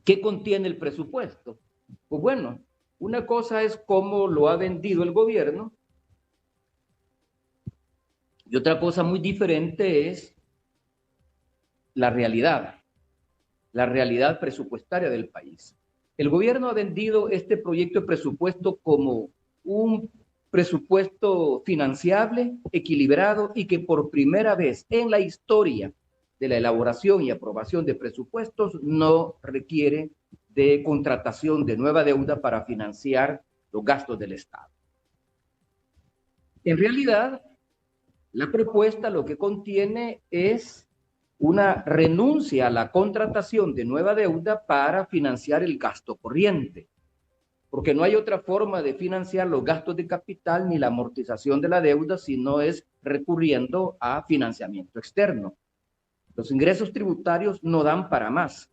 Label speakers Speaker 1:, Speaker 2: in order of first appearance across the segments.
Speaker 1: ¿Qué contiene el presupuesto? Pues bueno, una cosa es cómo lo ha vendido el gobierno y otra cosa muy diferente es la realidad presupuestaria del país. El gobierno ha vendido este proyecto de presupuesto como un presupuesto financiable, equilibrado y que por primera vez en la historia de la elaboración y aprobación de presupuestos no requiere de contratación de nueva deuda para financiar los gastos del Estado. En realidad, la propuesta lo que contiene es una renuncia a la contratación de nueva deuda para financiar el gasto corriente, porque no hay otra forma de financiar los gastos de capital ni la amortización de la deuda si no es recurriendo a financiamiento externo. Los ingresos tributarios no dan para más.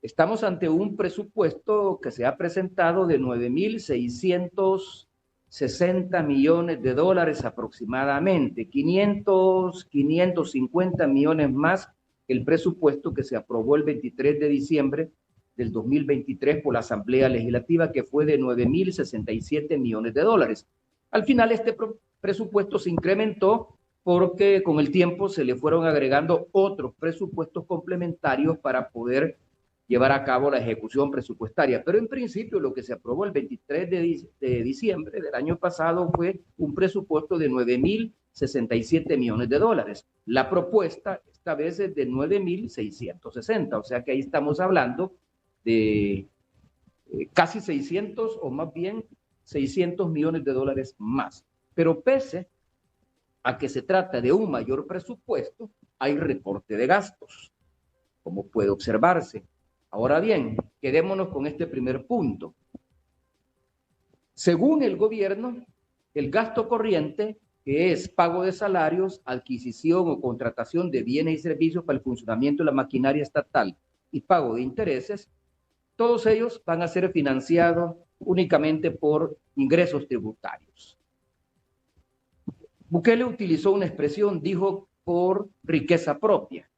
Speaker 1: Estamos ante un presupuesto que se ha presentado de 9.660 millones de dólares aproximadamente, 550 millones más que el presupuesto que se aprobó el 23 de diciembre del 2023 por la Asamblea Legislativa, que fue de 9.067 millones de dólares. Al final este presupuesto se incrementó porque con el tiempo se le fueron agregando otros presupuestos complementarios para poder llevar a cabo la ejecución presupuestaria. Pero en principio lo que se aprobó el 23 de diciembre del año pasado fue un presupuesto de 9.067 millones de dólares. La propuesta esta vez es de 9.660, o sea que ahí estamos hablando de casi 600 o más bien 600 millones de dólares más. Pero pese a que se trata de un mayor presupuesto, hay recorte de gastos, como puede observarse. Ahora bien, quedémonos con este primer punto. Según el gobierno, el gasto corriente, que es pago de salarios, adquisición o contratación de bienes y servicios para el funcionamiento de la maquinaria estatal y pago de intereses, todos ellos van a ser financiados únicamente por ingresos tributarios. Bukele utilizó una expresión, dijo, por riqueza propia,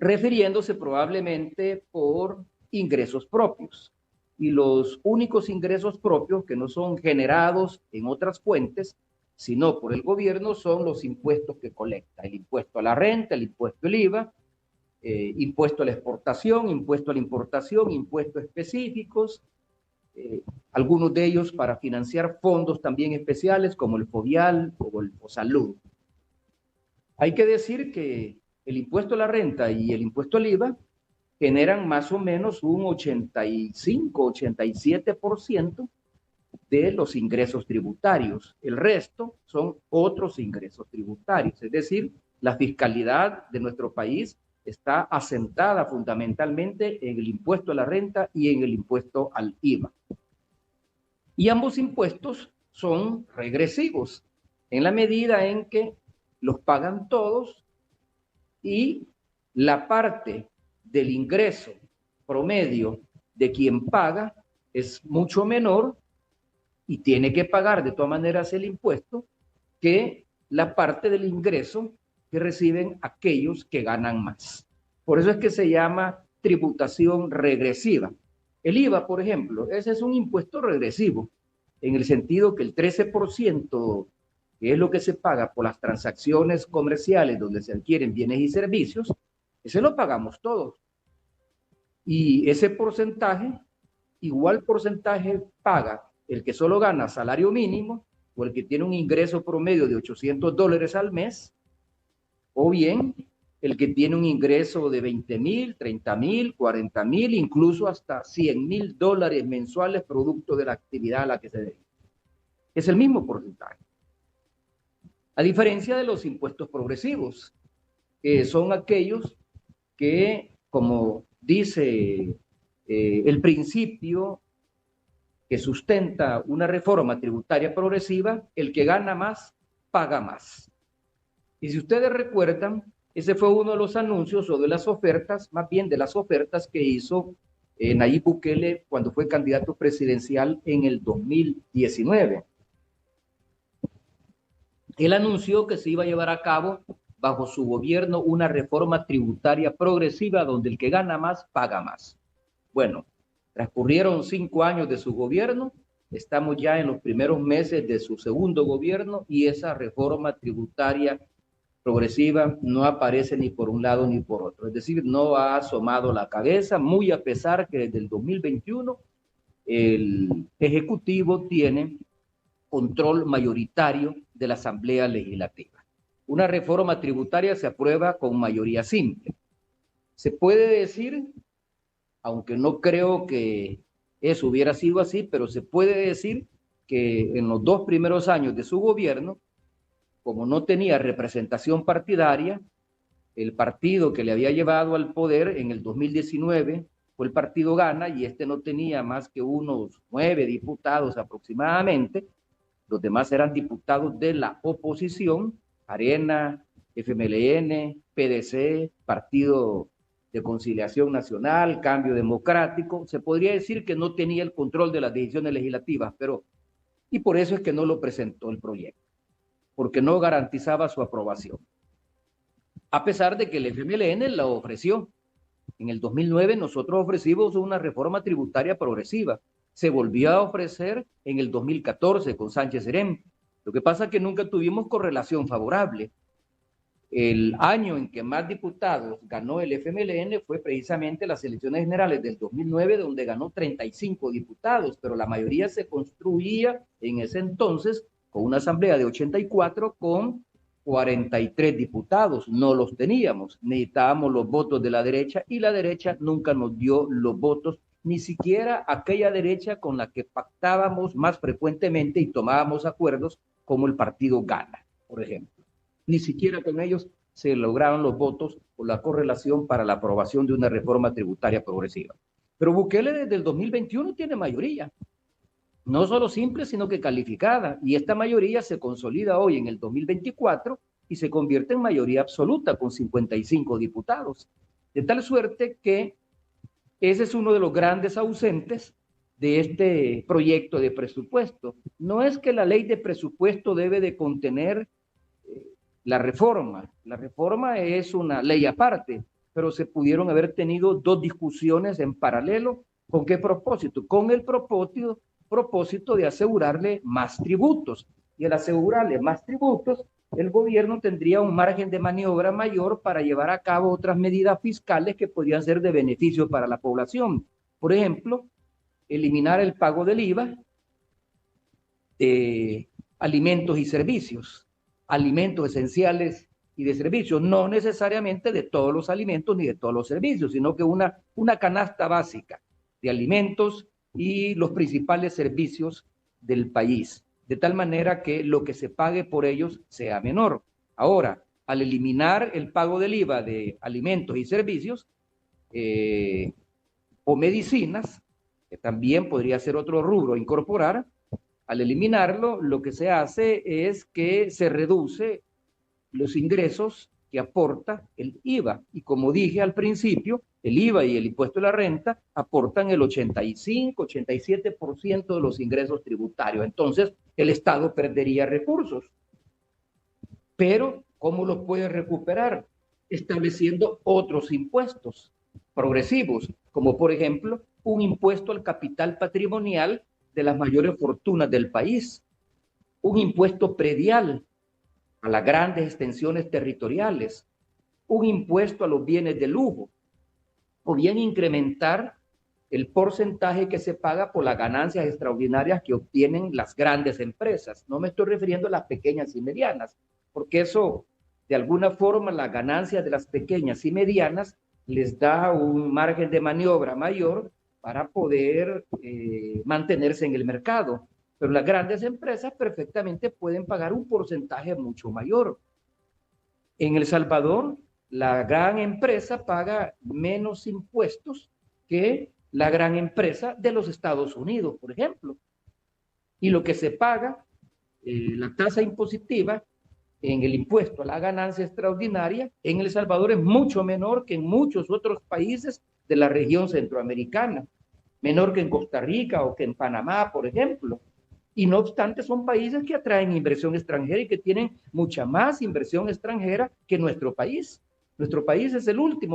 Speaker 1: refiriéndose probablemente por ingresos propios. Y los únicos ingresos propios que no son generados en otras fuentes, sino por el gobierno, son los impuestos que colecta. El impuesto a la renta, el impuesto al IVA, impuesto a la exportación, impuesto a la importación, impuestos específicos, algunos de ellos para financiar fondos también especiales como el FOVIAL o el FOSALUD. Hay que decir que el impuesto a la renta y el impuesto al IVA generan más o menos un 85-87% de los ingresos tributarios. El resto son otros ingresos tributarios, es decir, la fiscalidad de nuestro país está asentada fundamentalmente en el impuesto a la renta y en el impuesto al IVA. Y ambos impuestos son regresivos en la medida en que los pagan todos y la parte del ingreso promedio de quien paga es mucho menor y tiene que pagar de todas maneras el impuesto que la parte del ingreso que reciben aquellos que ganan más. Por eso es que se llama tributación regresiva. El IVA, por ejemplo, ese es un impuesto regresivo, en el sentido que el 13%, que es lo que se paga por las transacciones comerciales donde se adquieren bienes y servicios, ese lo pagamos todos. Y ese porcentaje, igual porcentaje paga el que solo gana salario mínimo o el que tiene un ingreso promedio de $800 al mes, o bien el que tiene un ingreso de 20,000, 30,000, 40,000, incluso hasta $100,000 mensuales producto de la actividad a la que se dedica. Es el mismo porcentaje. A diferencia de los impuestos progresivos, que son aquellos que, como dice el principio que sustenta una reforma tributaria progresiva, el que gana más, paga más. Y si ustedes recuerdan, ese fue uno de los anuncios o de las ofertas, más bien de las ofertas que hizo Nayib Bukele cuando fue candidato presidencial en el 2019. Él anunció que se iba a llevar a cabo bajo su gobierno una reforma tributaria progresiva donde el que gana más paga más. Bueno, transcurrieron 5 años de su gobierno, estamos ya en los primeros meses de su segundo gobierno y esa reforma tributaria progresiva no aparece ni por un lado ni por otro. Es decir, no ha asomado la cabeza, muy a pesar que desde el 2021 el Ejecutivo tiene control mayoritario de la Asamblea Legislativa. Una reforma tributaria se aprueba con mayoría simple. Se puede decir, aunque no creo que eso hubiera sido así, pero se puede decir que en los 2 primeros años de su gobierno, como no tenía representación partidaria, el partido que le había llevado al poder en el 2019 fue el partido Gana y este no tenía más que unos 9 diputados aproximadamente. Los demás eran diputados de la oposición, Arena, FMLN, PDC, Partido de Conciliación Nacional, Cambio Democrático. Se podría decir que no tenía el control de las decisiones legislativas, y por eso es que no lo presentó el proyecto, porque no garantizaba su aprobación. A pesar de que el FMLN la ofreció. En el 2009 nosotros ofrecimos una reforma tributaria progresiva. Se volvió a ofrecer en el 2014 con Sánchez Serén. Lo que pasa es que nunca tuvimos correlación favorable. El año en que más diputados ganó el FMLN fue precisamente las elecciones generales del 2009, donde ganó 35 diputados, pero la mayoría se construía en ese entonces con una asamblea de 84 con 43 diputados. No los teníamos, necesitábamos los votos de la derecha y la derecha nunca nos dio los votos, ni siquiera aquella derecha con la que pactábamos más frecuentemente y tomábamos acuerdos, como el partido Gana, por ejemplo. Ni siquiera con ellos se lograron los votos o la correlación para la aprobación de una reforma tributaria progresiva. Pero Bukele desde el 2021 tiene mayoría, no solo simple, sino que calificada, y esta mayoría se consolida hoy en el 2024 y se convierte en mayoría absoluta con 55 diputados. De tal suerte que ese es uno de los grandes ausentes de este proyecto de presupuesto. No es que la ley de presupuesto debe de contener la reforma es una ley aparte, pero se pudieron haber tenido 2 discusiones en paralelo. ¿Con qué propósito? Con el propósito de asegurarle más tributos, y al asegurarle más tributos, el gobierno tendría un margen de maniobra mayor para llevar a cabo otras medidas fiscales que podrían ser de beneficio para la población. Por ejemplo, eliminar el pago del IVA de alimentos y servicios, alimentos esenciales y de servicios, no necesariamente de todos los alimentos ni de todos los servicios, sino que una canasta básica de alimentos y los principales servicios del país, de tal manera que lo que se pague por ellos sea menor. Ahora, al eliminar el pago del IVA de alimentos y servicios o medicinas, que también podría ser otro rubro a incorporar, al eliminarlo, lo que se hace es que se reduce los ingresos que aporta el IVA. Y como dije al principio, el IVA y el impuesto de la renta aportan el 85, 87% de los ingresos tributarios. Entonces, el Estado perdería recursos. Pero, ¿cómo los puede recuperar? Estableciendo otros impuestos progresivos, como por ejemplo, un impuesto al capital patrimonial de las mayores fortunas del país, un impuesto predial a las grandes extensiones territoriales, un impuesto a los bienes de lujo, o bien incrementar el porcentaje que se paga por las ganancias extraordinarias que obtienen las grandes empresas. No me estoy refiriendo a las pequeñas y medianas, porque eso, de alguna forma, las ganancias de las pequeñas y medianas les da un margen de maniobra mayor para poder mantenerse en el mercado. Pero las grandes empresas perfectamente pueden pagar un porcentaje mucho mayor. En El Salvador, la gran empresa paga menos impuestos que la gran empresa de los Estados Unidos, por ejemplo. Y lo que se paga, la tasa impositiva en el impuesto a la ganancia extraordinaria, en El Salvador es mucho menor que en muchos otros países de la región centroamericana, menor que en Costa Rica o que en Panamá, por ejemplo. Y no obstante, son países que atraen inversión extranjera y que tienen mucha más inversión extranjera que nuestro país. Nuestro país es el último